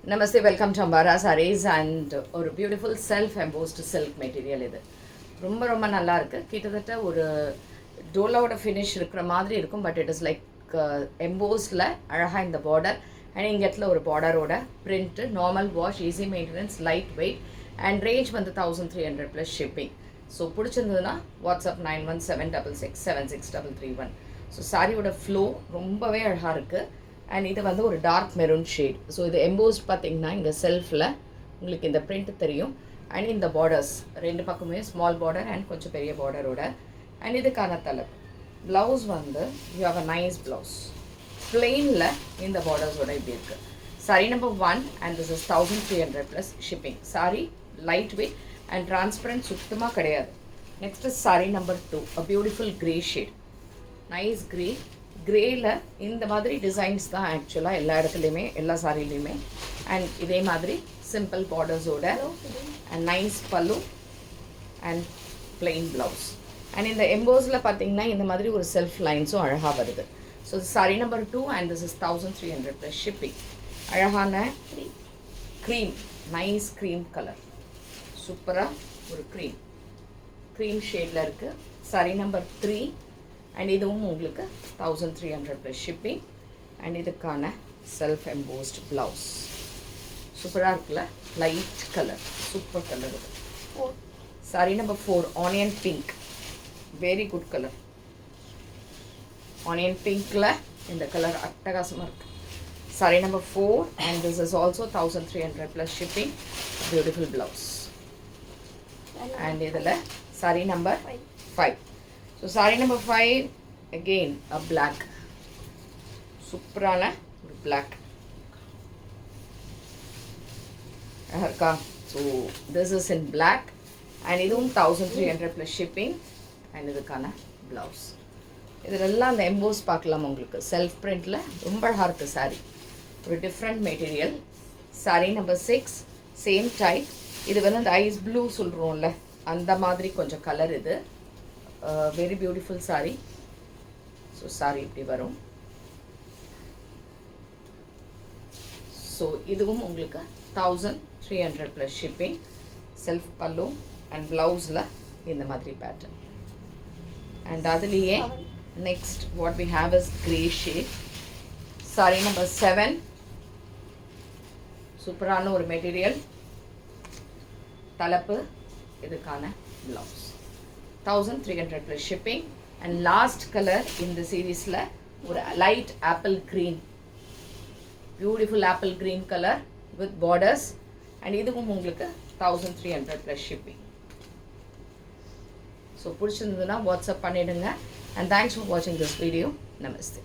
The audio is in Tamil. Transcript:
Namaste, welcome to Ambara Sarees and ஒரு beautiful self embossed silk material இது ரொம்ப ரொம்ப நல்லா இருக்குது. கிட்டத்தட்ட ஒரு டோலாவோட ஃபினிஷ் இருக்கிற மாதிரி இருக்கும். பட் இட் இஸ் லைக் எம்போஸ்டில் அழகாக இந்த பார்டர் அண்ட் இங்கேட்டில் ஒரு பார்டரோட print, normal wash, easy maintenance, light weight and range வந்து 1300 ப்ளஸ் ஷிப்பிங். ஸோ பிடிச்சிருந்ததுன்னா வாட்ஸ்அப் 9176676331. ஸோ சாரியோட ஃப்ளோ ரொம்பவே அழகாக இருக்குது. அண்ட் இது வந்து ஒரு டார்க் மெரூன் ஷேட். ஸோ இது எம்போஸ்ட் பார்த்திங்கன்னா இங்கே செல்ஃபில் உங்களுக்கு இந்த பிரிண்ட் தெரியும். அண்ட் இந்த பார்டர்ஸ் ரெண்டு பக்கமே ஸ்மால் பார்டர் அண்ட் கொஞ்சம் பெரிய பார்டரோட. அண்ட் இதுக்கான தலை ப்ளவுஸ் வந்து you have a nice blouse பிளெயினில் இந்த பார்டர்ஸோட இப்படி இருக்குது. Sari number 1 and this is 1300 plus shipping. Sari light weight and transparent சுத்தமாக கிடையாது. Next is sari number 2, a beautiful grey shade, nice grey. க்ரேயில் இந்த மாதிரி டிசைன்ஸ் தான் ஆக்சுவலாக எல்லா இடத்துலையுமே, எல்லா சாரிலையுமே. அண்ட் இதே மாதிரி சிம்பிள் பார்டர்ஸோட அண்ட் நைஸ் பல்லு அண்ட் பிளெயின் ப்ளவுஸ். அண்ட் இந்த எம்போஸில் பார்த்தீங்கன்னா இந்த மாதிரி ஒரு செல்ஃப் லைன்ஸும் அழகாக வருது. So sari number 2 and this is 1300 plus shipping. அழகான க்ரீம், நைஸ் க்ரீம் கலர், சூப்பராக ஒரு க்ரீம் ஷேடில் இருக்குது. சாரி நம்பர் 3 அண்ட் இதுவும் உங்களுக்கு 1300 ப்ளஸ் ஷிப்பிங். அண்ட் இதுக்கான செல்ஃப் எம்போஸ்ட் ப்ளவுஸ் சூப்பராக இருக்குல்ல, லைட் கலர், சூப்பர் கலர் இது. Sari number 4, onion pink, very good colour. Onion பிங்க்கில் இந்த கலர் அட்டகாசமாக இருக்குது. Sari number 4 and this is also 1300 plus shipping. Beautiful blouse. And இதில் sari number 5. So sari number 5 again a black, சூப்பரான ஒரு black இருக்கா. So this is in black and இதுவும் 1300 ப்ளஸ் ஷிப்பிங். அண்ட் இதுக்கான ப்ளவுஸ். இதிலெல்லாம் அந்த எம்போஸ் பார்க்கலாம் உங்களுக்கு செல்ஃப் பிரிண்டில் ரொம்ப அழகாக இருக்குது சாரி. ஒரு different material. Sorry number 6 same type. இது வந்து அந்த ஐஸ் ப்ளூ சொல்கிறோம்ல அந்த மாதிரி கொஞ்சம் கலர். இது very beautiful sari. So sari இப்படி வரும். ஸோ இதுவும் உங்களுக்கு 1300 plus shipping. Self pallu and ப்ளவுஸில் இந்த மாதிரி பேட்டர்ன். அண்ட் அதுலேயே next what we have is grey shade. Sari number 7, சூப்பரான ஒரு மெட்டீரியல், தலைப்பு, இதுக்கான blouse 1300 plus shipping. And last colour இந்த சீரீஸில் ஒரு light apple green, beautiful apple green colour with borders. And இதுவும் உங்களுக்கு 1300 ப்ளஸ் ஷிப்பிங். ஸோ பிடிச்சிருந்ததுன்னா வாட்ஸ்அப் பண்ணிவிடுங்க. அண்ட் தேங்க்ஸ் ஃபார் வாட்சிங் திஸ் வீடியோ. நமஸ்தே.